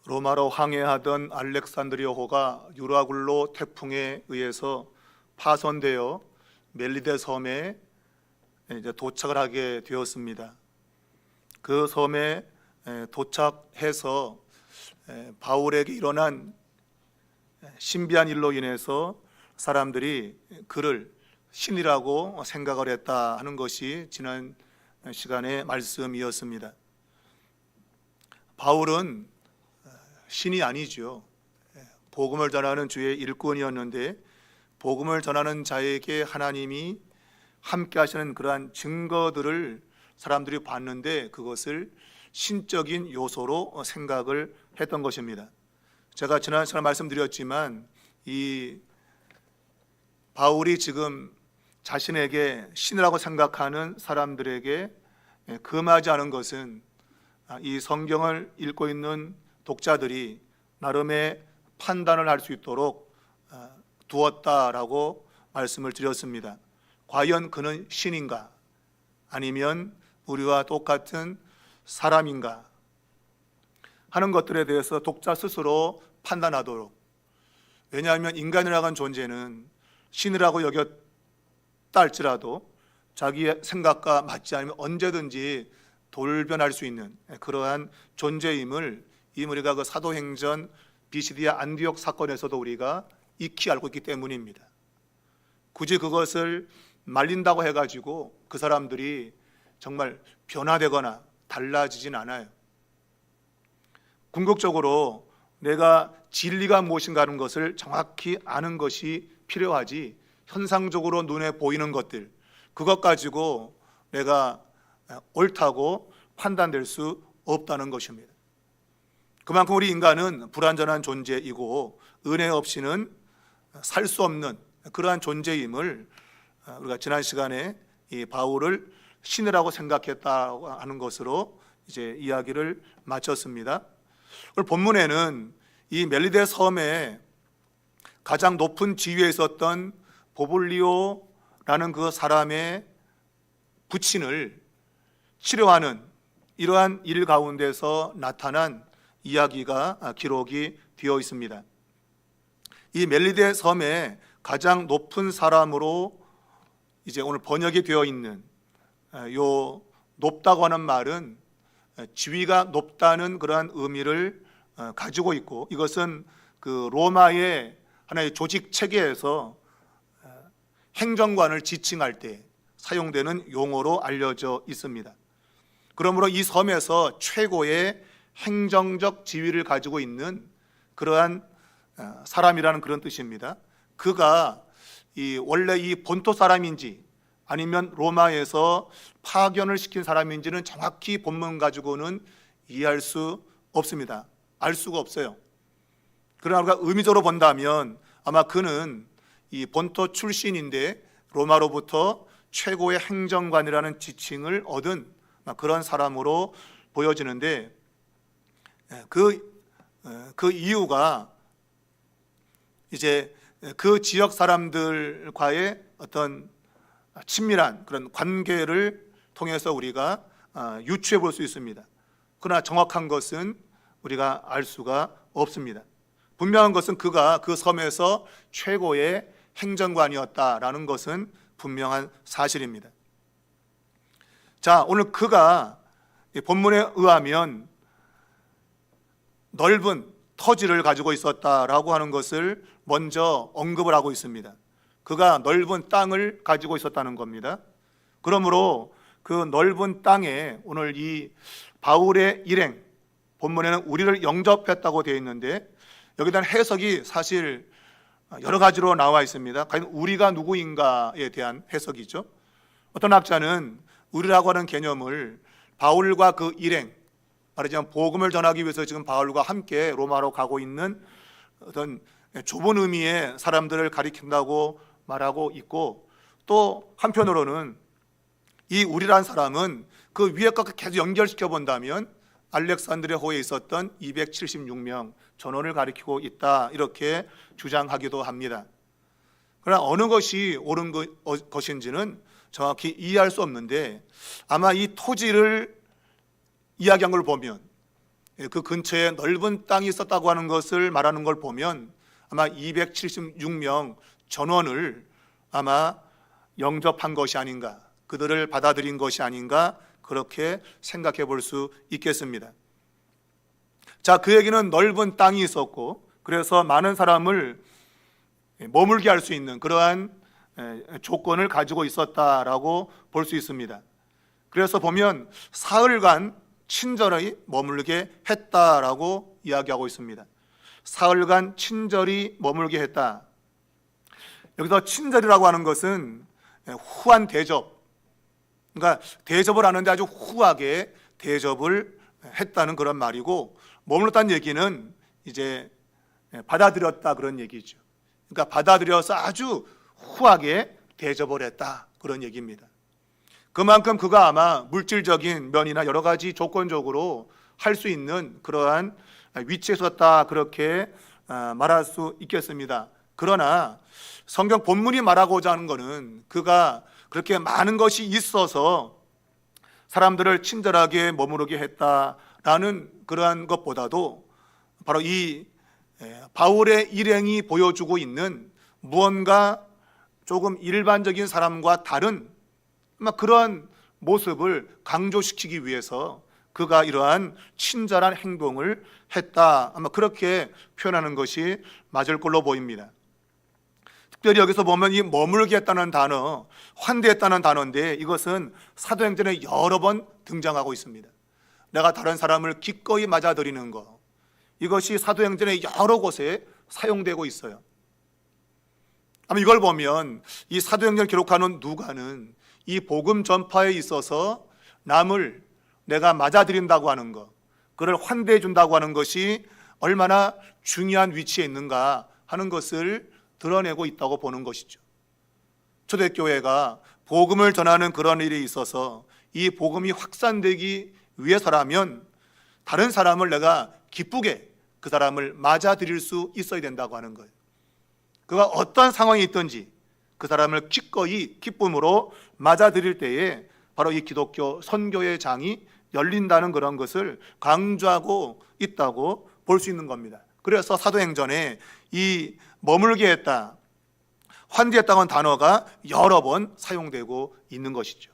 로마로 항해하던 알렉산드리아호가 유라굴로 태풍에 의해서 파손되어 멜리데 섬에 이제 도착을 하게 되었습니다. 그 섬에 도착해서 바울에게 일어난 신비한 일로 인해서 사람들이 그를 신이라고 생각을 했다 하는 것이 지난 시간의 말씀이었습니다. 바울은 신이 아니죠. 복음을 전하는 주의 일꾼이었는데 복음을 전하는 자에게 하나님이 함께 하시는 그러한 증거들을 사람들이 봤는데 그것을 신적인 요소로 생각을 했던 것입니다. 제가 지난 시간에 말씀드렸지만 이 바울이 지금 자신에게 신이라고 생각하는 사람들에게 금하지 않은 것은 이 성경을 읽고 있는 독자들이 나름의 판단을 할 수 있도록 두었다라고 말씀을 드렸습니다. 과연 그는 신인가? 아니면 우리와 똑같은 사람인가? 하는 것들에 대해서 독자 스스로 판단하도록. 왜냐하면 인간이라고 하는 존재는 신이라고 여겼다 할지라도 자기의 생각과 맞지 않으면 언제든지 돌변할 수 있는 그러한 존재임을 우리가 그 사도행전 비시디아 안디옥 사건에서도 우리가 익히 알고 있기 때문입니다. 굳이 그것을 말린다고 해가지고 그 사람들이 정말 변화되거나 달라지진 않아요. 궁극적으로 내가 진리가 무엇인가 하는 것을 정확히 아는 것이 필요하지, 현상적으로 눈에 보이는 것들, 그것 가지고 내가 옳다고 판단될 수 없다는 것입니다. 그만큼 우리 인간은 불완전한 존재이고 은혜 없이는 살 수 없는 그러한 존재임을 우리가 지난 시간에 이 바울을 신이라고 생각했다고 하는 것으로 이제 이야기를 마쳤습니다. 오늘 본문에는 이 멜리데 섬에 가장 높은 지위에 있었던 보블리오라는 그 사람의 부친을 치료하는 이러한 일 가운데서 나타난 이야기가 기록이 되어 있습니다. 이 멜리데 섬의 가장 높은 사람으로 이제 오늘 번역이 되어 있는 요 높다고 하는 말은 지위가 높다는 그러한 의미를 가지고 있고, 이것은 그 로마의 하나의 조직 체계에서 행정관을 지칭할 때 사용되는 용어로 알려져 있습니다. 그러므로 이 섬에서 최고의 행정적 지위를 가지고 있는 그러한 사람이라는 그런 뜻입니다. 그가 원래 이 본토 사람인지 아니면 로마에서 파견을 시킨 사람인지는 정확히 본문 가지고는 이해할 수 없습니다. 알 수가 없어요. 그러나 우리가 의미적으로 본다면 아마 그는 이 본토 출신인데 로마로부터 최고의 행정관이라는 지칭을 얻은 그런 사람으로 보여지는데, 그 이유가 이제 그 지역 사람들과의 어떤 친밀한 그런 관계를 통해서 우리가 유추해 볼 수 있습니다. 그러나 정확한 것은 우리가 알 수가 없습니다. 분명한 것은 그가 그 섬에서 최고의 행정관이었다라는 것은 분명한 사실입니다. 자, 오늘 그가 본문에 의하면 넓은 터지를 가지고 있었다라고 하는 것을 먼저 언급을 하고 있습니다. 그가 넓은 땅을 가지고 있었다는 겁니다. 그러므로 그 넓은 땅에 오늘 이 바울의 일행, 본문에는 우리를 영접했다고 되어 있는데 여기에 대한 해석이 사실 여러 가지로 나와 있습니다. 과연 우리가 누구인가에 대한 해석이죠. 어떤 학자는 우리라고 하는 개념을 바울과 그 일행, 말하자면 복음을 전하기 위해서 지금 바울과 함께 로마로 가고 있는 어떤 좁은 의미의 사람들을 가리킨다고 말하고 있고, 또 한편으로는 이 우리란 사람은 그 위에 것과 계속 연결시켜 본다면 알렉산드리아호에 있었던 276명 전원을 가리키고 있다, 이렇게 주장하기도 합니다. 그러나 어느 것이 옳은 것인지는 정확히 이해할 수 없는데, 아마 이 토지를 이야기한 걸 보면 그 근처에 넓은 땅이 있었다고 하는 것을 말하는 걸 보면 아마 276명 전원을 아마 영접한 것이 아닌가, 그들을 받아들인 것이 아닌가, 그렇게 생각해 볼 수 있겠습니다. 자, 그에게는 넓은 땅이 있었고, 그래서 많은 사람을 머물게 할 수 있는 그러한 조건을 가지고 있었다라고 볼 수 있습니다. 그래서 보면 사흘간 친절히 머물게 했다라고 이야기하고 있습니다. 사흘간 친절히 머물게 했다. 여기서 친절이라고 하는 것은 후한 대접, 그러니까 대접을 하는데 아주 후하게 대접을 했다는 그런 말이고, 머물렀다는 얘기는 이제 받아들였다 그런 얘기죠. 그러니까 받아들여서 아주 후하게 대접을 했다 그런 얘기입니다. 그만큼 그가 아마 물질적인 면이나 여러 가지 조건적으로 할 수 있는 그러한 위치에 섰다, 그렇게 말할 수 있겠습니다. 그러나 성경 본문이 말하고자 하는 것은 그가 그렇게 많은 것이 있어서 사람들을 친절하게 머무르게 했다라는 그러한 것보다도 바로 이 바울의 일행이 보여주고 있는 무언가 조금 일반적인 사람과 다른 그런 모습을 강조시키기 위해서 그가 이러한 친절한 행동을 했다, 아마 그렇게 표현하는 것이 맞을 걸로 보입니다. 특별히 여기서 보면 이 머물게 했다는 단어, 환대했다는 단어인데 이것은 사도행전에 여러 번 등장하고 있습니다. 내가 다른 사람을 기꺼이 맞아들이는 것, 이것이 사도행전의 여러 곳에 사용되고 있어요. 아마 이걸 보면 이 사도행전을 기록하는 누가는 이 복음 전파에 있어서 남을 내가 맞아들인다고 하는 것, 그를 환대해 준다고 하는 것이 얼마나 중요한 위치에 있는가 하는 것을 드러내고 있다고 보는 것이죠. 초대교회가 복음을 전하는 그런 일이 있어서 이 복음이 확산되기 위해서라면 다른 사람을 내가 기쁘게 그 사람을 맞아들일 수 있어야 된다고 하는 거예요. 그가 어떠한 상황이 있든지 그 사람을 기꺼이 기쁨으로 맞아들일 때에 바로 이 기독교 선교의 장이 열린다는 그런 것을 강조하고 있다고 볼 수 있는 겁니다. 그래서 사도행전에 이 머물게 했다, 환대했다고 하는 단어가 여러 번 사용되고 있는 것이죠.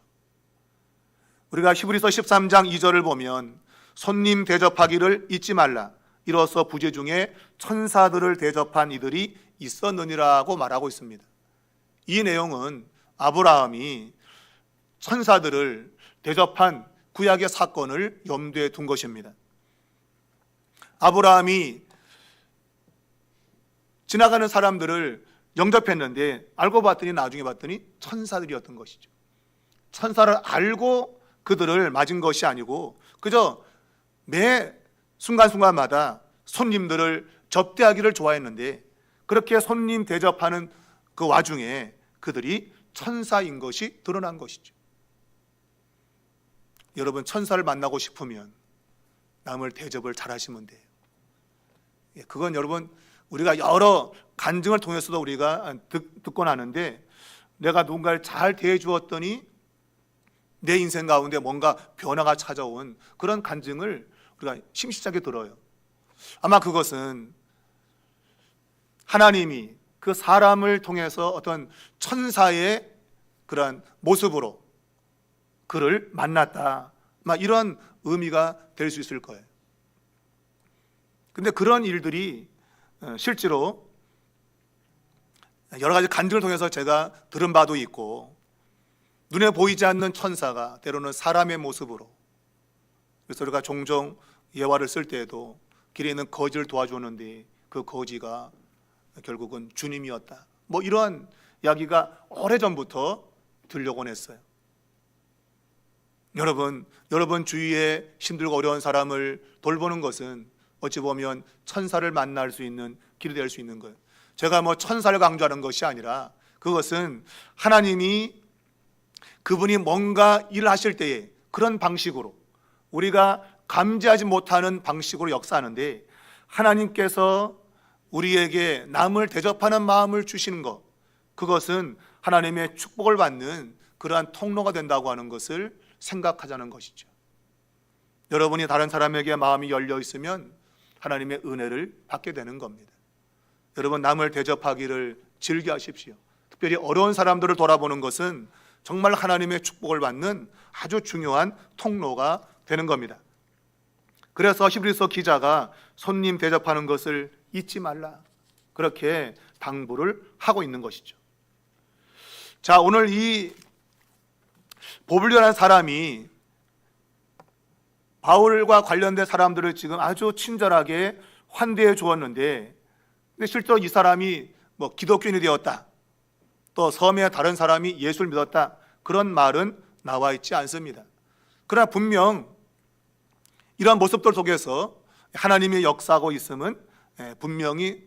우리가 히브리서 13장 2절을 보면 손님 대접하기를 잊지 말라, 이로써 부재 중에 천사들을 대접한 이들이 있었느니라고 말하고 있습니다. 이 내용은 아브라함이 천사들을 대접한 구약의 사건을 염두에 둔 것입니다. 아브라함이 지나가는 사람들을 영접했는데 알고 봤더니 나중에 봤더니 천사들이었던 것이죠. 천사를 알고 그들을 맞은 것이 아니고 그저 매 순간순간마다 손님들을 접대하기를 좋아했는데 그렇게 손님 대접하는 그 와중에 그들이 천사인 것이 드러난 것이죠. 여러분, 천사를 만나고 싶으면 남을 대접을 잘 하시면 돼요. 그건 여러분 우리가 여러 간증을 통해서도 우리가 듣곤 하는데, 내가 누군가를 잘 대해 주었더니 내 인생 가운데 뭔가 변화가 찾아온 그런 간증을 우리가 심심찮게 들어요. 아마 그것은 하나님이 그 사람을 통해서 어떤 천사의 그런 모습으로 그를 만났다, 이런 의미가 될 수 있을 거예요. 근데 그런 일들이 실제로 여러 가지 간증을 통해서 제가 들은 바도 있고, 눈에 보이지 않는 천사가 때로는 사람의 모습으로, 그래서 우리가 종종 예화를 쓸 때에도 길에 있는 거지를 도와주었는데 그 거지가 결국은 주님이었다, 이러한 이야기가 오래전부터 들려곤 했어요. 여러분 주위에 힘들고 어려운 사람을 돌보는 것은 어찌 보면 천사를 만날 수 있는 길이 될 수 있는 거예요. 제가 천사를 강조하는 것이 아니라 그것은 하나님이 그분이 뭔가 일을 하실 때에 그런 방식으로, 우리가 감지하지 못하는 방식으로 역사하는데, 하나님께서 우리에게 남을 대접하는 마음을 주시는 것, 그것은 하나님의 축복을 받는 그러한 통로가 된다고 하는 것을 생각하자는 것이죠. 여러분이 다른 사람에게 마음이 열려 있으면 하나님의 은혜를 받게 되는 겁니다. 여러분, 남을 대접하기를 즐겨하십시오. 특별히 어려운 사람들을 돌아보는 것은 정말 하나님의 축복을 받는 아주 중요한 통로가 되는 겁니다. 그래서 히브리서 기자가 손님 대접하는 것을 잊지 말라, 그렇게 당부를 하고 있는 것이죠. 자, 오늘 이 보블리오라는 사람이 바울과 관련된 사람들을 지금 아주 친절하게 환대해 주었는데, 근데 실제로 이 사람이 뭐 기독교인이 되었다, 또 섬의 다른 사람이 예수를 믿었다, 그런 말은 나와 있지 않습니다. 그러나 분명 이러한 모습들 속에서 하나님의 역사하고 있음은 분명히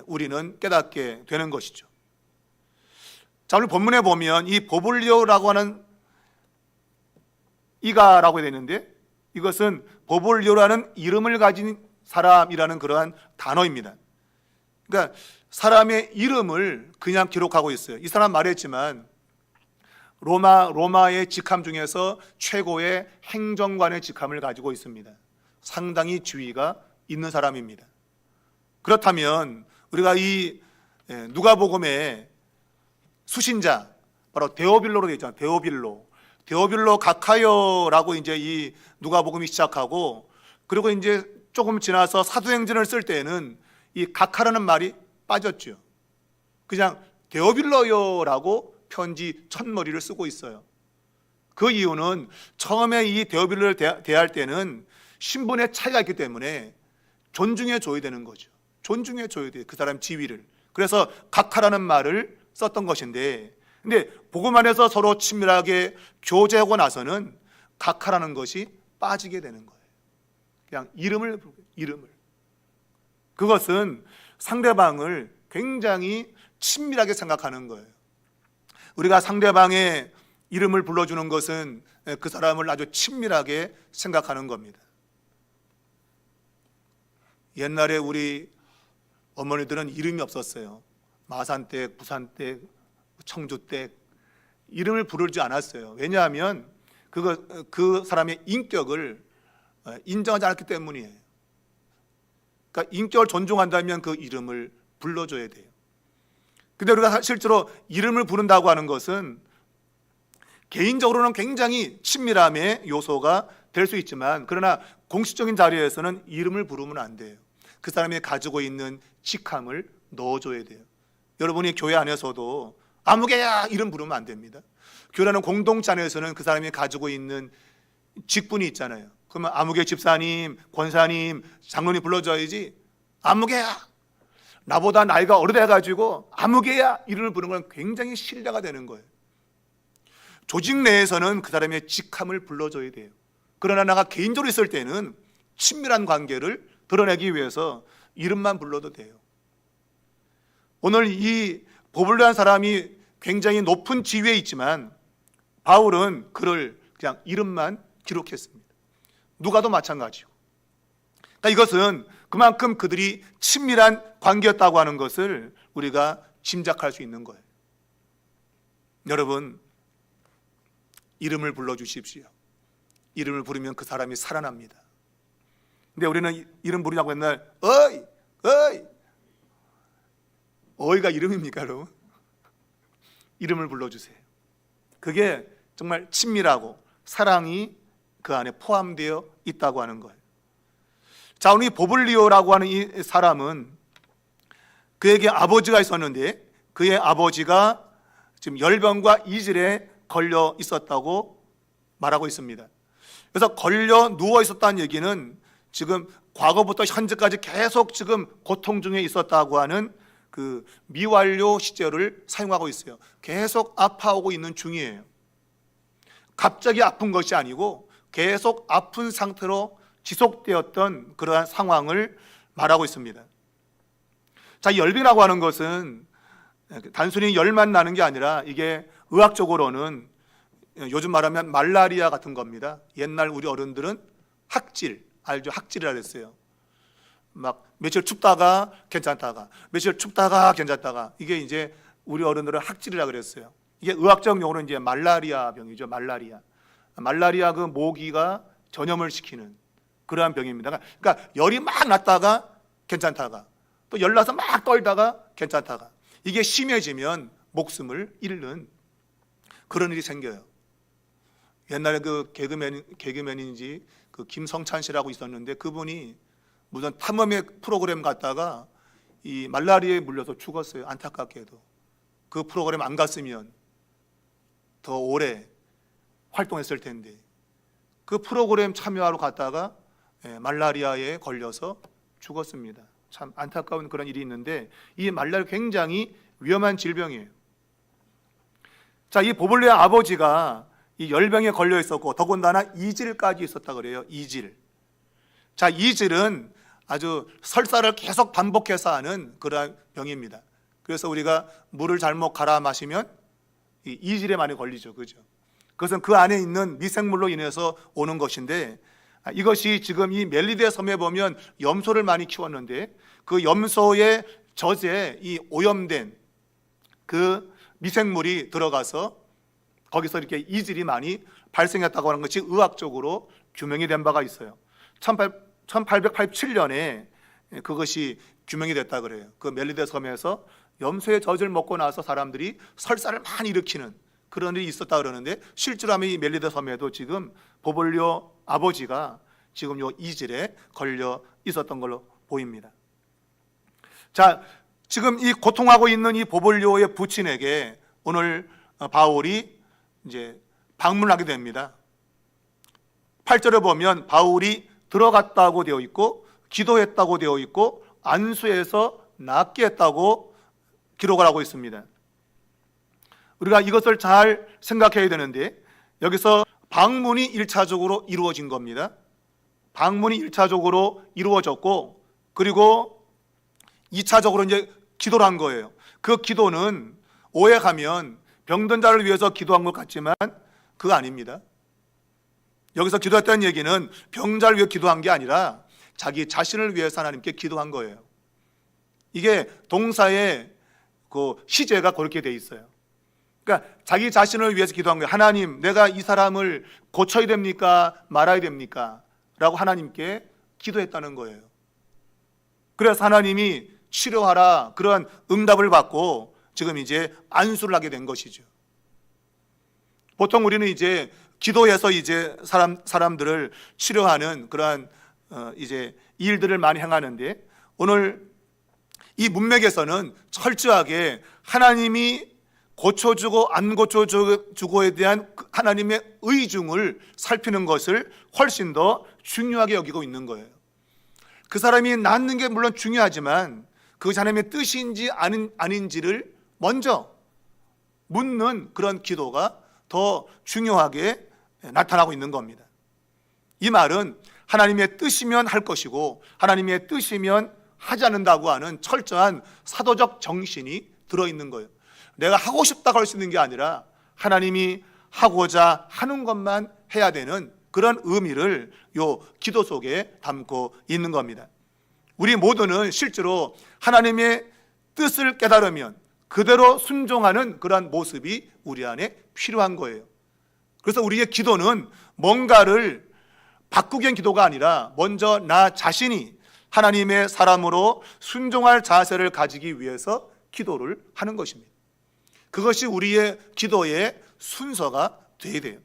우리는 깨닫게 되는 것이죠. 자, 오늘 본문에 보면 이 보블리오라고 하는 이가라고 되어 있는데, 이것은 보블리오라는 이름을 가진 사람이라는 그러한 단어입니다. 그러니까 사람의 이름을 그냥 기록하고 있어요. 이 사람 말했지만 로마의 직함 중에서 최고의 행정관의 직함을 가지고 있습니다. 상당히 지위가 있는 사람입니다. 그렇다면 우리가 이 누가복음의 수신자, 바로 데오빌로로 되어 있잖아요. 데오빌로 가카요라고 이제 이 누가복음이 시작하고, 그리고 이제 조금 지나서 사도행전을 쓸 때는 이 가카라는 말이 빠졌죠. 그냥 데오빌로요라고 편지 첫머리를 쓰고 있어요. 그 이유는 처음에 이 데오빌로를 대할 때는 신분의 차이가 있기 때문에 존중해 줘야 되는 거죠. 존중해 줘야 돼요, 그 사람 지위를. 그래서 가카라는 말을 썼던 것인데, 근데 복음 안에서 서로 친밀하게 교제하고 나서는 가카라는 것이 빠지게 되는 거예요. 그냥 이름을. 그것은 상대방을 굉장히 친밀하게 생각하는 거예요. 우리가 상대방의 이름을 불러주는 것은 그 사람을 아주 친밀하게 생각하는 겁니다. 옛날에 우리 어머니들은 이름이 없었어요. 마산댁, 부산댁, 청주댁, 이름을 부르지 않았어요. 왜냐하면 그 사람의 인격을 인정하지 않았기 때문이에요. 그러니까 인격을 존중한다면 그 이름을 불러줘야 돼요. 근데 우리가 실제로 이름을 부른다고 하는 것은 개인적으로는 굉장히 친밀함의 요소가 될 수 있지만, 그러나 공식적인 자리에서는 이름을 부르면 안 돼요. 그 사람이 가지고 있는 직함을 넣어줘야 돼요. 여러분이 교회 안에서도 아무개야 이름 부르면 안 됩니다. 교회라는 공동체 안에서는 그 사람이 가지고 있는 직분이 있잖아요. 그러면 아무개 집사님, 권사님, 장로님 불러줘야지, 아무개야, 나보다 나이가 오래돼가지고 아무개야 이름을 부르는 건 굉장히 신뢰가 되는 거예요. 조직 내에서는 그 사람의 직함을 불러줘야 돼요. 그러나 내가 개인적으로 있을 때는 친밀한 관계를 드러내기 위해서 이름만 불러도 돼요. 오늘 이 보블리오라는 사람이 굉장히 높은 지위에 있지만 바울은 그를 그냥 이름만 기록했습니다. 누가도 마찬가지고. 그러니까 이것은 그만큼 그들이 친밀한 관계였다고 하는 것을 우리가 짐작할 수 있는 거예요. 여러분, 이름을 불러주십시오. 이름을 부르면 그 사람이 살아납니다. 근데 우리는 이름 부르냐고 맨날 어이, 어이가 이름입니까, 여러분? 이름을 불러주세요. 그게 정말 친밀하고 사랑이 그 안에 포함되어 있다고 하는 거예요. 자, 오늘 이 보블리오라고 하는 이 사람은 그에게 아버지가 있었는데, 그의 아버지가 지금 열병과 이질에 걸려 있었다고 말하고 있습니다. 그래서 걸려 누워 있었다는 얘기는 지금 과거부터 현재까지 계속 지금 고통 중에 있었다고 하는 그 미완료 시제를 사용하고 있어요. 계속 아파오고 있는 중이에요. 갑자기 아픈 것이 아니고 계속 아픈 상태로 지속되었던 그러한 상황을 말하고 있습니다. 자, 열병이라고 하는 것은 단순히 열만 나는 게 아니라 이게 의학적으로는 요즘 말하면 말라리아 같은 겁니다. 옛날 우리 어른들은 학질, 알죠? 학질이라 그랬어요. 막 며칠 춥다가 괜찮다가, 며칠 춥다가 괜찮다가, 이게 이제 우리 어른들은 학질이라 그랬어요. 이게 의학적 용어로 이제 말라리아 병이죠. 말라리아 그 모기가 전염을 시키는 그러한 병입니다. 그러니까 열이 막 났다가 괜찮다가 또 열 나서 막 떨다가 괜찮다가 이게 심해지면 목숨을 잃는 그런 일이 생겨요. 옛날에 그 개그맨인지 그 김성찬 씨라고 있었는데 그분이 무슨 탐험의 프로그램 갔다가 이 말라리아에 물려서 죽었어요. 안타깝게도. 그 프로그램 안 갔으면 더 오래 활동했을 텐데 그 프로그램 참여하러 갔다가 말라리아에 걸려서 죽었습니다. 참 안타까운 그런 일이 있는데 이 말라리아 굉장히 위험한 질병이에요. 자, 이 보블리의 아버지가 이 열병에 걸려 있었고 더군다나 이질까지 있었다 그래요. 이질. 자, 이질은 아주 설사를 계속 반복해서 하는 그러한 병입니다. 그래서 우리가 물을 잘못 갈아 마시면 이 이질에 많이 걸리죠. 그죠? 그것은 그 안에 있는 미생물로 인해서 오는 것인데 이것이 지금 이 멜리데 섬에 보면 염소를 많이 키웠는데 그 염소의 젖에 이 오염된 그 미생물이 들어가서 거기서 이렇게 이질이 많이 발생했다고 하는 것이 의학적으로 규명이 된 바가 있어요. 1887년에 그것이 규명이 됐다 그래요. 그 멜리데 섬에서 염소의 젖을 먹고 나서 사람들이 설사를 많이 일으키는 그런 일이 있었다 그러는데 실제로 하면 이 멜리데 섬에도 지금 보볼리오 아버지가 지금 요 이질에 걸려 있었던 걸로 보입니다. 자, 지금 이 고통하고 있는 이 보볼리오의 부친에게 오늘 바울이 이제 방문하게 됩니다. 8절에 보면 바울이 들어갔다고 되어 있고 기도했다고 되어 있고 안수해서 낫게 했다고 기록을 하고 있습니다. 우리가 이것을 잘 생각해야 되는데 여기서 방문이 1차적으로 이루어진 겁니다. 방문이 1차적으로 이루어졌고 그리고 2차적으로 이제 기도를 한 거예요. 그 기도는 오해하면 병든 자를 위해서 기도한 것 같지만 그거 아닙니다. 여기서 기도했다는 얘기는 병자를 위해 기도한 게 아니라 자기 자신을 위해서 하나님께 기도한 거예요. 이게 동사의 그 시제가 그렇게 돼 있어요. 그러니까 자기 자신을 위해서 기도한 거예요. 하나님, 내가 이 사람을 고쳐야 됩니까? 말아야 됩니까? 라고 하나님께 기도했다는 거예요. 그래서 하나님이 치료하라 그런 응답을 받고 지금 이제 안수를 하게 된 것이죠. 보통 우리는 이제 기도해서 이제 사람들을 치료하는 그러한 이제 일들을 많이 행하는데 오늘 이 문맥에서는 철저하게 하나님이 고쳐주고 안 고쳐주고에 대한 하나님의 의중을 살피는 것을 훨씬 더 중요하게 여기고 있는 거예요. 그 사람이 낫는 게 물론 중요하지만 그 하나님의 뜻인지 아닌지를 먼저 묻는 그런 기도가 더 중요하게 나타나고 있는 겁니다. 이 말은 하나님의 뜻이면 할 것이고 하나님의 뜻이면 하지 않는다고 하는 철저한 사도적 정신이 들어있는 거예요. 내가 하고 싶다고 할 수 있는 게 아니라 하나님이 하고자 하는 것만 해야 되는 그런 의미를 요 기도 속에 담고 있는 겁니다. 우리 모두는 실제로 하나님의 뜻을 깨달으면 그대로 순종하는 그러한 모습이 우리 안에 필요한 거예요. 그래서 우리의 기도는 뭔가를 바꾸기 위한 기도가 아니라 먼저 나 자신이 하나님의 사람으로 순종할 자세를 가지기 위해서 기도를 하는 것입니다. 그것이 우리의 기도의 순서가 되어야 돼요.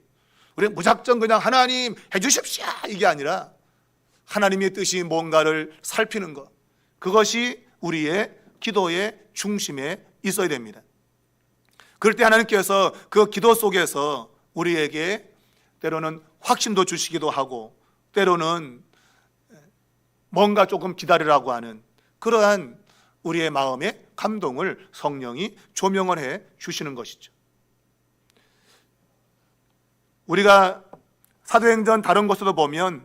우리는 무작정 그냥 하나님 해주십시오 이게 아니라 하나님의 뜻이 뭔가를 살피는 것, 그것이 우리의 기도의 중심에 있어야 됩니다. 그럴 때 하나님께서 그 기도 속에서 우리에게 때로는 확신도 주시기도 하고 때로는 뭔가 조금 기다리라고 하는 그러한 우리의 마음의 감동을 성령이 조명을 해 주시는 것이죠. 우리가 사도행전 다른 곳에도 보면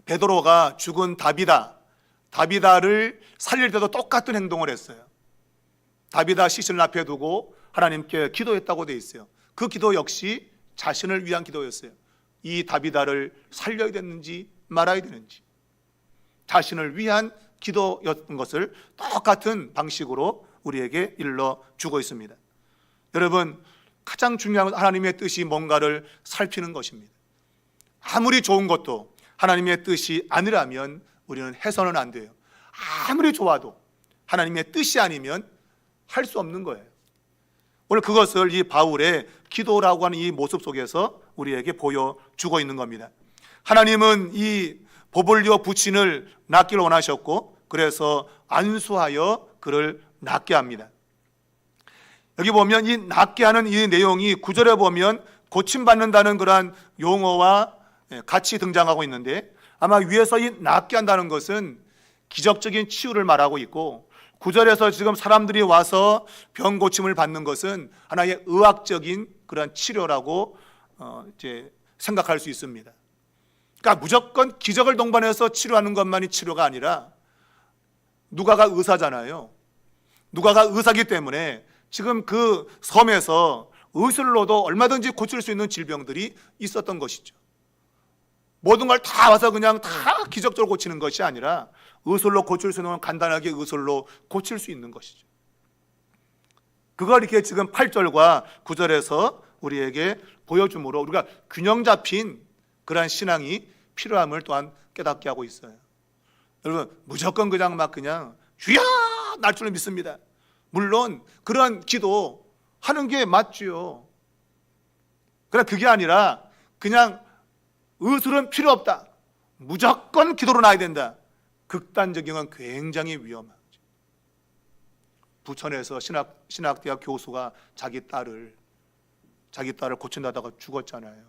베드로가 죽은 다비다를 살릴 때도 똑같은 행동을 했어요. 다비다 시신을 앞에 두고 하나님께 기도했다고 되어 있어요. 그 기도 역시 자신을 위한 기도였어요. 이 다비다를 살려야 되는지 말아야 되는지 자신을 위한 기도였던 것을 똑같은 방식으로 우리에게 일러주고 있습니다. 여러분, 가장 중요한 건 하나님의 뜻이 뭔가를 살피는 것입니다. 아무리 좋은 것도 하나님의 뜻이 아니라면 우리는 해서는 안 돼요. 아무리 좋아도 하나님의 뜻이 아니면 할 수 없는 거예요. 오늘 그것을 이 바울의 기도라고 하는 이 모습 속에서 우리에게 보여주고 있는 겁니다. 하나님은 이 보볼리오 부친을 낳기를 원하셨고, 그래서 안수하여 그를 낳게 합니다. 여기 보면 이 낳게 하는 이 내용이 9절에 보면 고침받는다는 그러한 용어와 같이 등장하고 있는데, 아마 위에서 이 낳게 한다는 것은 기적적인 치유를 말하고 있고, 9절에서 지금 사람들이 와서 병 고침을 받는 것은 하나의 의학적인 그런 치료라고 이제 생각할 수 있습니다. 그러니까 무조건 기적을 동반해서 치료하는 것만이 치료가 아니라, 누가가 의사잖아요. 누가가 의사기 때문에 지금 그 섬에서 의술로도 얼마든지 고칠 수 있는 질병들이 있었던 것이죠. 모든 걸 다 와서 그냥 다 기적적으로 고치는 것이 아니라 의술로 고칠 수 있는, 간단하게 의술로 고칠 수 있는 것이죠. 그걸 이렇게 지금 8절과 9절에서 우리에게 보여주므로 우리가 균형 잡힌 그러한 신앙이 필요함을 또한 깨닫게 하고 있어요. 여러분, 무조건 그냥 주여 날 줄을 믿습니다. 물론 그런 기도 하는 게 맞지요. 그러나 그게 아니라 그냥 의술은 필요 없다, 무조건 기도로 나야 된다, 극단적인 건 굉장히 위험하죠. 부천에서 신학대학 교수가 자기 딸을 고친다다가 죽었잖아요.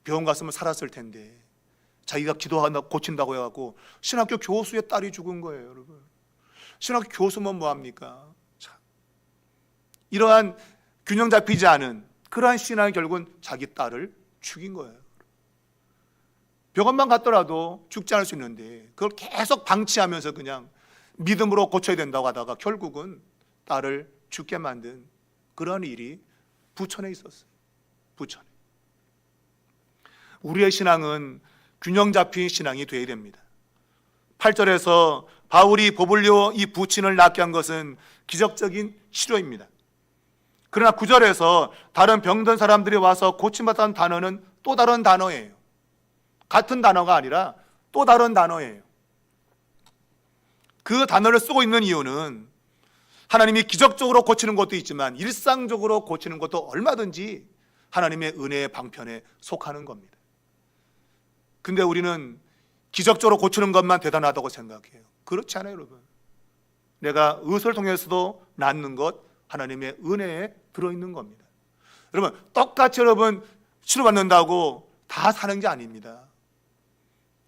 병원 갔으면 살았을 텐데 자기가 기도한다고 고친다고 해갖고 신학교 교수의 딸이 죽은 거예요. 여러분, 신학교 교수면 뭐합니까? 참. 이러한 균형 잡히지 않은 그러한 신앙이 결국은 자기 딸을 죽인 거예요. 병원만 갔더라도 죽지 않을 수 있는데 그걸 계속 방치하면서 그냥 믿음으로 고쳐야 된다고 하다가 결국은 딸을 죽게 만든 그런 일이 부천에 있었어요. 부천에. 우리의 신앙은 균형 잡힌 신앙이 되어야 됩니다. 8절에서 바울이 보블리오 이 부친을 낳게 한 것은 기적적인 치료입니다. 그러나 9절에서 다른 병든 사람들이 와서 고침받았다는 단어는 또 다른 단어예요. 같은 단어가 아니라 또 다른 단어예요. 그 단어를 쓰고 있는 이유는 하나님이 기적적으로 고치는 것도 있지만 일상적으로 고치는 것도 얼마든지 하나님의 은혜의 방편에 속하는 겁니다. 근데 우리는 기적적으로 고치는 것만 대단하다고 생각해요. 그렇지 않아요, 여러분. 내가 의술을 통해서도 낫는 것, 하나님의 은혜에 들어있는 겁니다. 여러분, 똑같이 여러분 치료받는다고 다 사는 게 아닙니다.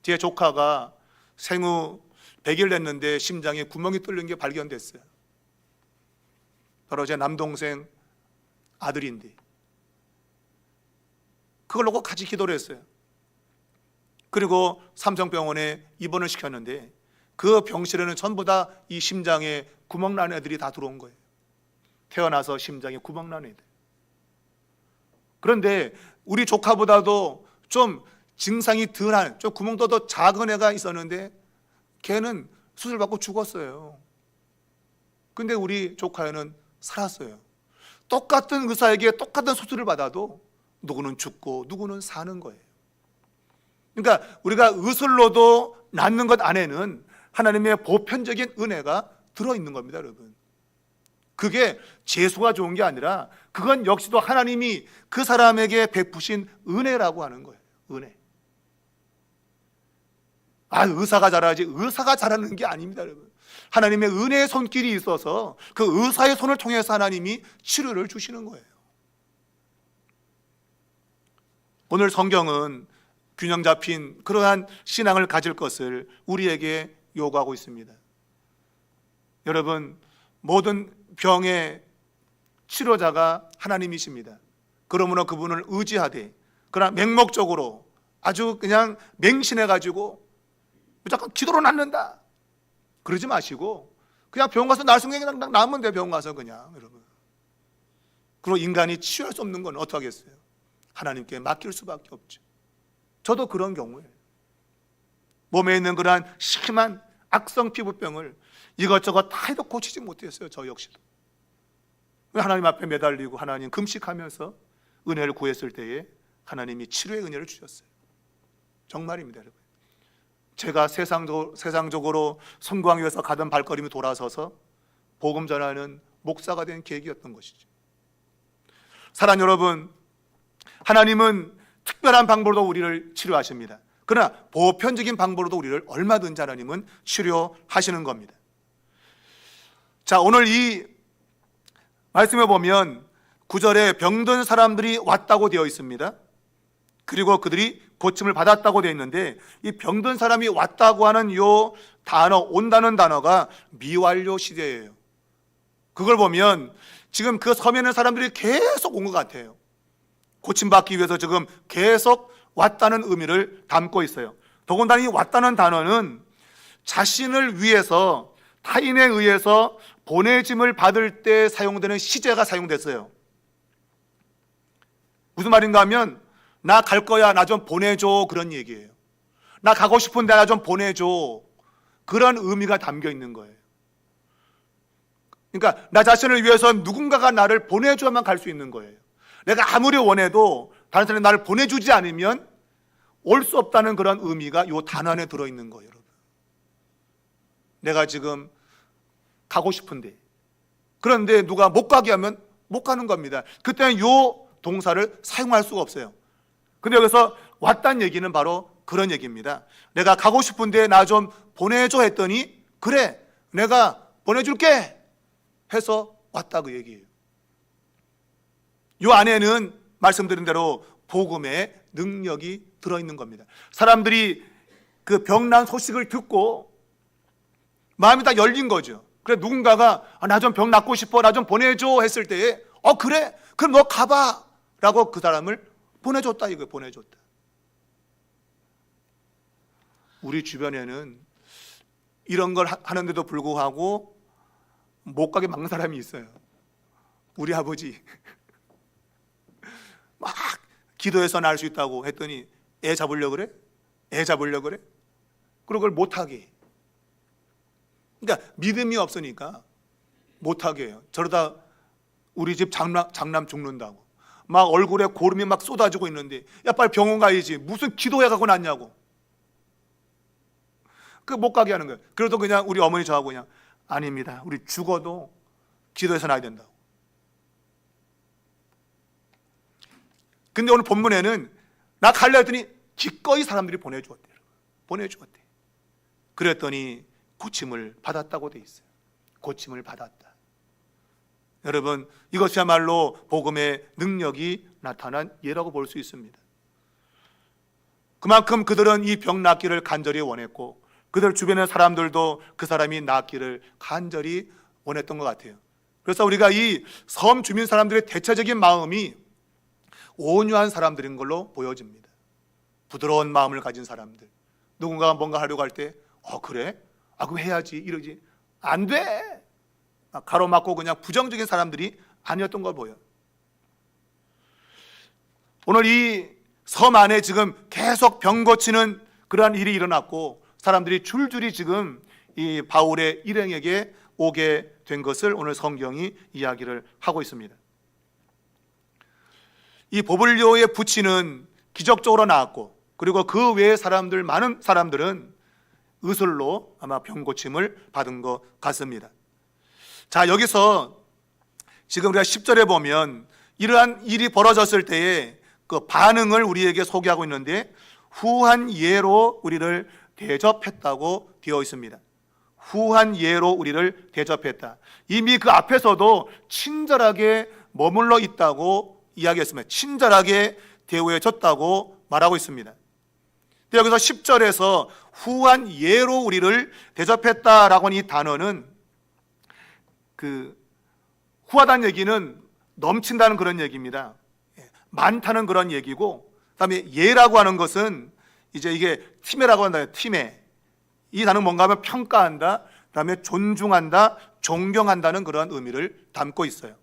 제 조카가 생후 100일 됐는데 심장에 구멍이 뚫린 게 발견됐어요. 바로 제 남동생 아들인데 그걸 놓고 같이 기도를 했어요. 그리고 삼성병원에 입원을 시켰는데 그 병실에는 전부 다 이 심장에 구멍 난 애들이 다 들어온 거예요. 태어나서 심장에 구멍 난 애들. 그런데 우리 조카보다도 좀 증상이 덜한, 좀 구멍도 더 작은 애가 있었는데 걔는 수술받고 죽었어요. 근데 우리 조카애는 살았어요. 똑같은 의사에게 똑같은 수술을 받아도 누구는 죽고 누구는 사는 거예요. 그러니까 우리가 의술로도 낫는 것 안에는 하나님의 보편적인 은혜가 들어있는 겁니다, 여러분. 그게 재수가 좋은 게 아니라 그건 역시도 하나님이 그 사람에게 베푸신 은혜라고 하는 거예요. 은혜. 의사가 잘하지, 의사가 잘하는 게 아닙니다, 여러분. 하나님의 은혜의 손길이 있어서 그 의사의 손을 통해서 하나님이 치료를 주시는 거예요. 오늘 성경은 균형 잡힌 그러한 신앙을 가질 것을 우리에게 요구하고 있습니다. 여러분, 모든 병의 치료자가 하나님이십니다. 그러므로 그분을 의지하되, 그러나 맹목적으로 아주 그냥 맹신해가지고 무조건 기도로 낫는다 그러지 마시고 그냥 병원 가서 날 순간 그냥 나으면 돼. 병원 가서 그냥, 여러분. 그리고 인간이 치유할 수 없는 건 어떡하겠어요? 하나님께 맡길 수밖에 없죠. 저도 그런 경우에 몸에 있는 그러한 심한 악성 피부병을 이것저것 다 해도 고치지 못했어요. 저 역시도. 하나님 앞에 매달리고 하나님 금식하면서 은혜를 구했을 때에 하나님이 치료의 은혜를 주셨어요. 정말입니다, 여러분. 제가 세상적으로 성공하기 위해서 가던 발걸음이 돌아서서 복음 전하는 목사가 된 계기였던 것이죠. 사랑하는 여러분, 하나님은 특별한 방법으로 우리를 치료하십니다. 그러나 보편적인 방법으로도 우리를 얼마든지 하나님은 치료하시는 겁니다. 자, 오늘 이 말씀에 보면 9절에 병든 사람들이 왔다고 되어 있습니다. 그리고 그들이 고침을 받았다고 되어 있는데, 이 병든 사람이 왔다고 하는 요 단어, 온다는 단어가 미완료 시제예요. 그걸 보면 지금 그 섬에 있는 사람들이 계속 온 것 같아요. 고침받기 위해서 지금 계속 왔다는 의미를 담고 있어요. 더군다나 이 왔다는 단어는 자신을 위해서 타인에 의해서 보내짐을 받을 때 사용되는 시제가 사용됐어요. 무슨 말인가 하면 나 갈 거야, 나 좀 보내줘, 그런 얘기예요. 나 가고 싶은데 나 좀 보내줘, 그런 의미가 담겨 있는 거예요. 그러니까 나 자신을 위해서 누군가가 나를 보내줘야만 갈 수 있는 거예요. 내가 아무리 원해도 다른 사람이 나를 보내주지 않으면 올 수 없다는 그런 의미가 이 단어 안에 들어있는 거예요, 여러분. 내가 지금 가고 싶은데, 그런데 누가 못 가게 하면 못 가는 겁니다. 그때는 이 동사를 사용할 수가 없어요. 근데 여기서 왔다는 얘기는 바로 그런 얘기입니다. 내가 가고 싶은데 나 좀 보내줘 했더니, 그래, 내가 보내줄게 해서 왔다, 그 얘기예요. 이 안에는 말씀드린 대로 복음의 능력이 들어있는 겁니다. 사람들이 그 병난 소식을 듣고 마음이 다 열린 거죠. 그래, 누군가가 나 좀 병 낫고 싶어, 나 좀 보내줘 했을 때에 그래, 그럼 너 가봐 라고 그 사람을 보내줬다, 이거예요. 보내줬다. 우리 주변에는 이런 걸 하는데도 불구하고 못 가게 막는 사람이 있어요. 우리 아버지 막 기도해서 날 수 있다고 했더니 애 잡으려고 그래? 애 잡으려고 그래? 그리고 그걸 못하게. 그러니까 믿음이 없으니까 못하게 해요. 저러다 우리 집 장남 죽는다고 막 얼굴에 고름이 막 쏟아지고 있는데, 야 빨리 병원 가야지, 무슨 기도해 갖고 났냐고. 그 못 가게 하는 거예요. 그래도 그냥 우리 어머니 저하고 그냥 아닙니다, 우리 죽어도 기도해서 나야 된다고. 근데 오늘 본문에는 나 갈래 했더니 기꺼이 사람들이 보내주었대요. 보내주었대. 그랬더니 고침을 받았다고 돼 있어요. 고침을 받았다. 여러분, 이것이야말로 복음의 능력이 나타난 예라고 볼 수 있습니다. 그만큼 그들은 이 병 낫기를 간절히 원했고, 그들 주변의 사람들도 그 사람이 낫기를 간절히 원했던 것 같아요. 그래서 우리가 이 섬 주민 사람들의 대체적인 마음이 온유한 사람들인 걸로 보여집니다. 부드러운 마음을 가진 사람들. 누군가가 뭔가 하려고 할 때 그래? 그럼 해야지, 이러지. 안 돼! 가로막고 그냥 부정적인 사람들이 아니었던 걸 보여요. 오늘 이 섬 안에 지금 계속 병 고치는 그러한 일이 일어났고, 사람들이 줄줄이 지금 이 바울의 일행에게 오게 된 것을 오늘 성경이 이야기를 하고 있습니다. 이 보블리오의 부치는 기적적으로 나았고, 그리고 그 외의 사람들, 많은 사람들은 의술로 아마 병 고침을 받은 것 같습니다. 자, 여기서 지금 우리가 10절에 보면 이러한 일이 벌어졌을 때의 그 반응을 우리에게 소개하고 있는데, 후한 예로 우리를 대접했다고 되어 있습니다. 후한 예로 우리를 대접했다. 이미 그 앞에서도 친절하게 머물러 있다고 이야기했습니다. 친절하게 대우해 줬다고 말하고 있습니다. 여기서 10절에서 후한 예로 우리를 대접했다라고 하는 이 단어는, 후하다는 얘기는 넘친다는 그런 얘기입니다. 많다는 그런 얘기고, 그다음에 예라고 하는 것은 이제 이게 티메라고 한다. 티메. 이 단어는 뭔가 하면 평가한다, 그다음에 존중한다, 존경한다는 그런 의미를 담고 있어요.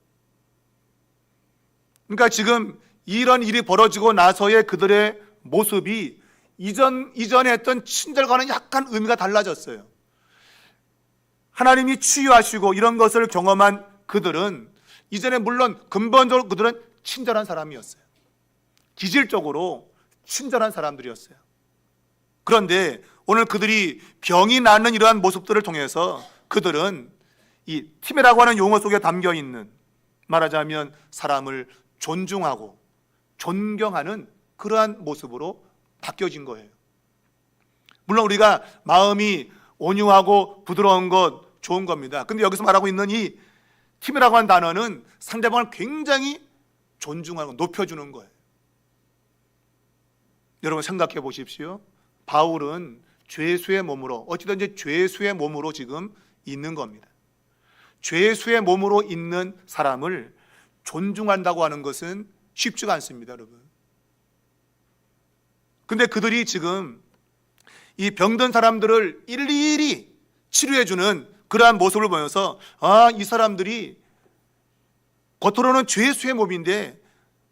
그러니까 지금 이런 일이 벌어지고 나서의 그들의 모습이 이전에 했던 친절과는 약간 의미가 달라졌어요. 하나님이 치유하시고 이런 것을 경험한 그들은 이전에 물론 근본적으로 그들은 친절한 사람이었어요. 기질적으로 친절한 사람들이었어요. 그런데 오늘 그들이 병이 낫는 이러한 모습들을 통해서 그들은 이 티메라고 하는 용어 속에 담겨 있는, 말하자면 사람을 존중하고 존경하는 그러한 모습으로 바뀌어진 거예요. 물론 우리가 마음이 온유하고 부드러운 것 좋은 겁니다. 근데 여기서 말하고 있는 이 티메라고 하는 단어는 상대방을 굉장히 존중하고 높여주는 거예요. 여러분 생각해 보십시오. 바울은 죄수의 몸으로, 어찌든지 죄수의 몸으로 지금 있는 겁니다. 죄수의 몸으로 있는 사람을 존중한다고 하는 것은 쉽지가 않습니다, 여러분. 근데 그들이 지금 이 병든 사람들을 일일이 치료해주는 그러한 모습을 보면서, 아, 이 사람들이 겉으로는 죄수의 몸인데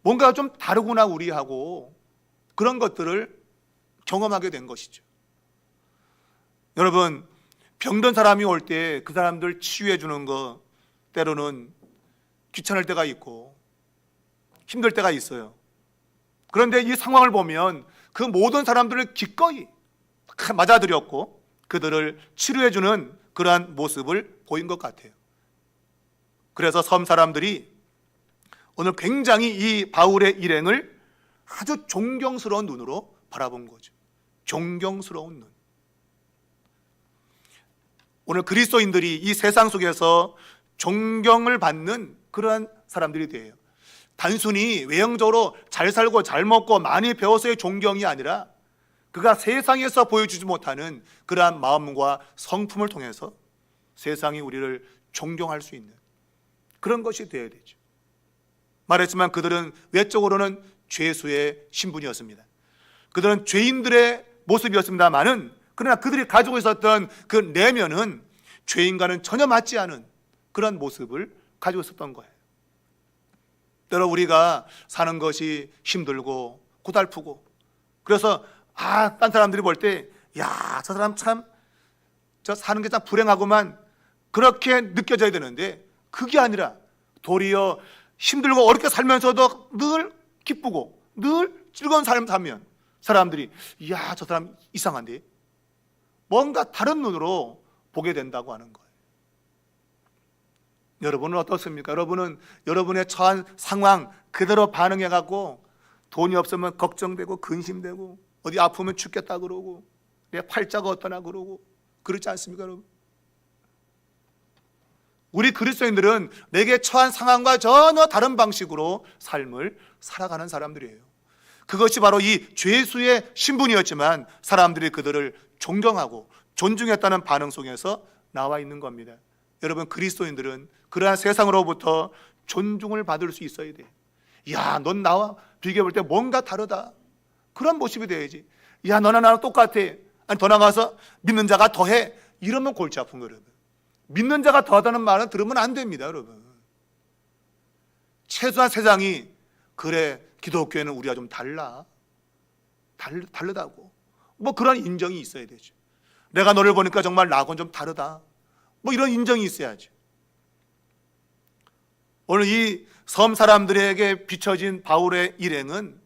뭔가 좀 다르구나 우리하고, 그런 것들을 경험하게 된 것이죠. 여러분, 병든 사람이 올 때 그 사람들 치유해 주는 거 때로는 귀찮을 때가 있고 힘들 때가 있어요. 그런데 이 상황을 보면 그 모든 사람들을 기꺼이 맞아들였고 그들을 치료해 주는 그러한 모습을 보인 것 같아요. 그래서 섬 사람들이 오늘 굉장히 이 바울의 일행을 아주 존경스러운 눈으로 바라본 거죠. 존경스러운 눈. 오늘 그리스도인들이 이 세상 속에서 존경을 받는 그러한 사람들이 돼요. 단순히 외형적으로 잘 살고 잘 먹고 많이 배워서의 존경이 아니라 그가 세상에서 보여주지 못하는 그러한 마음과 성품을 통해서 세상이 우리를 존경할 수 있는 그런 것이 되어야 되죠. 말했지만 그들은 외적으로는 죄수의 신분이었습니다. 그들은 죄인들의 모습이었습니다만은, 그러나 그들이 가지고 있었던 그 내면은 죄인과는 전혀 맞지 않은 그런 모습을 가지고 있었던 거예요. 때로 우리가 사는 것이 힘들고 고달프고, 그래서 딴 사람들이 볼 때 야, 저 사람 참 저 사는 게 참 불행하구만, 그렇게 느껴져야 되는데 그게 아니라 도리어 힘들고 어렵게 살면서도 늘 기쁘고 늘 즐거운 삶을 살면 사람들이 야, 저 사람 이상한데, 뭔가 다른 눈으로 보게 된다고 하는 거예요. 여러분은 어떻습니까? 여러분은 여러분의 처한 상황 그대로 반응해갖고 돈이 없으면 걱정되고 근심되고 어디 아프면 죽겠다 그러고 내 팔자가 어떠나 그러고 그렇지 않습니까, 여러분? 우리 그리스도인들은 내게 처한 상황과 전혀 다른 방식으로 삶을 살아가는 사람들이에요. 그것이 바로 이 죄수의 신분이었지만 사람들이 그들을 존경하고 존중했다는 반응 속에서 나와 있는 겁니다. 여러분, 그리스도인들은 그러한 세상으로부터 존중을 받을 수 있어야 돼. 야, 넌 나와 비교해 볼 때 뭔가 다르다, 그런 모습이 돼야지. 야, 너나 나랑 똑같아, 아니 더 나가서 믿는 자가 더해, 이러면 골치 아픈 거예요. 믿는 자가 더하다는 말은 들으면 안 됩니다, 여러분. 최소한 세상이 그래, 기독교회는 우리가 좀 다르다고 뭐 그런 인정이 있어야 되죠. 내가 너를 보니까 정말 나하고는 좀 다르다, 뭐 이런 인정이 있어야죠. 오늘 이 섬 사람들에게 비춰진 바울의 일행은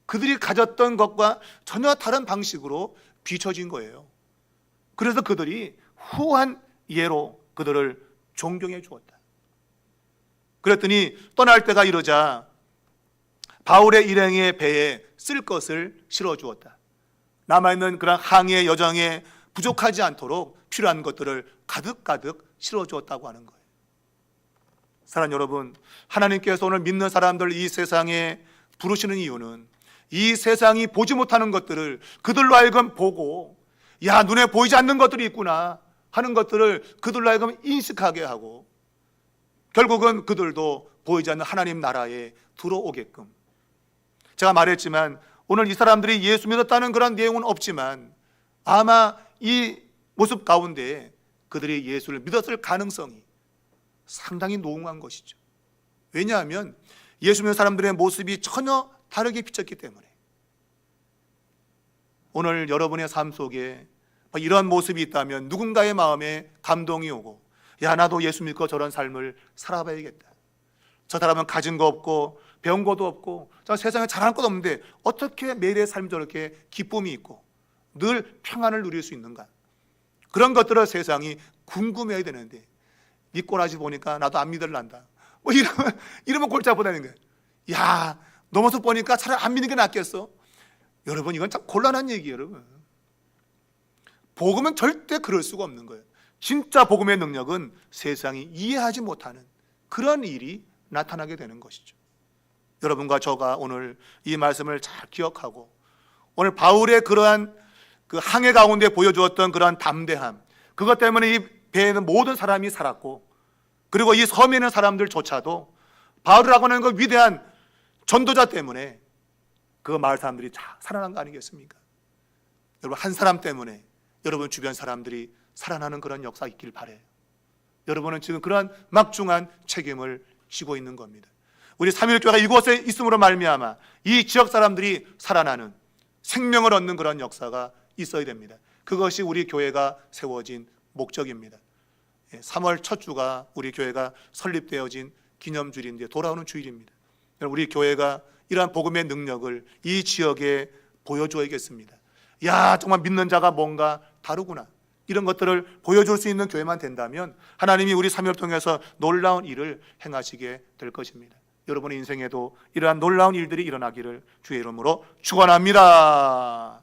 그들이 가졌던 것과 전혀 다른 방식으로 비춰진 거예요. 그래서 그들이 후한 예로 그들을 존경해 주었다. 그랬더니 떠날 때가 이르자 바울의 일행의 배에 쓸 것을 실어 주었다. 남아있는 그런 항해 여정에 부족하지 않도록 필요한 것들을 가득가득 실어 주었다고 하는 거예요. 사랑하는 여러분, 하나님께서 오늘 믿는 사람들 이 세상에 부르시는 이유는 이 세상이 보지 못하는 것들을 그들로 하여금 보고, 야, 눈에 보이지 않는 것들이 있구나 하는 것들을 그들로 하여금 인식하게 하고, 결국은 그들도 보이지 않는 하나님 나라에 들어오게끔. 제가 말했지만 오늘 이 사람들이 예수 믿었다는 그런 내용은 없지만 아마 이 모습 가운데 그들이 예수를 믿었을 가능성이 상당히 농후한 것이죠. 왜냐하면 예수 믿는 사람들의 모습이 전혀 다르게 비쳤기 때문에. 오늘 여러분의 삶 속에 이런 모습이 있다면 누군가의 마음에 감동이 오고, 야, 나도 예수 믿고 저런 삶을 살아봐야겠다. 저 사람은 가진 거 없고 배운 것도 없고 저 세상에 잘하는 것도 없는데 어떻게 매일의 삶이 저렇게 기쁨이 있고 늘 평안을 누릴 수 있는가? 그런 것들을 세상이 궁금해야 되는데 네 꼬라지 보니까 나도 안 믿을란다. 뭐 이러면 골치 아프다는 거예요. 야, 너 모습 보니까 차라리 안 믿는 게 낫겠어. 여러분, 이건 참 곤란한 얘기예요, 여러분. 복음은 절대 그럴 수가 없는 거예요. 진짜 복음의 능력은 세상이 이해하지 못하는 그런 일이 나타나게 되는 것이죠. 여러분과 저가 오늘 이 말씀을 잘 기억하고 오늘 바울의 그러한 그 항해 가운데 보여주었던 그러한 담대함, 그것 때문에 이 배에는 모든 사람이 살았고, 그리고 이 섬에 있는 사람들조차도 바울이라고 하는 그 위대한 전도자 때문에 그 마을 사람들이 다 살아난 거 아니겠습니까? 여러분, 한 사람 때문에 여러분 주변 사람들이 살아나는 그런 역사가 있길 바라요. 여러분은 지금 그러한 막중한 책임을 지고 있는 겁니다. 우리 삼일교회가 이곳에 있음으로 말미암아 이 지역 사람들이 살아나는, 생명을 얻는 그런 역사가 있어야 됩니다. 그것이 우리 교회가 세워진 목적입니다. 3월 첫 주가 우리 교회가 설립되어진 기념주일인데 돌아오는 주일입니다. 우리 교회가 이러한 복음의 능력을 이 지역에 보여줘야겠습니다. 야, 정말 믿는 자가 뭔가 다르구나, 이런 것들을 보여줄 수 있는 교회만 된다면 하나님이 우리 삼위를 통해서 놀라운 일을 행하시게 될 것입니다. 여러분의 인생에도 이러한 놀라운 일들이 일어나기를 주의 이름으로 축원합니다.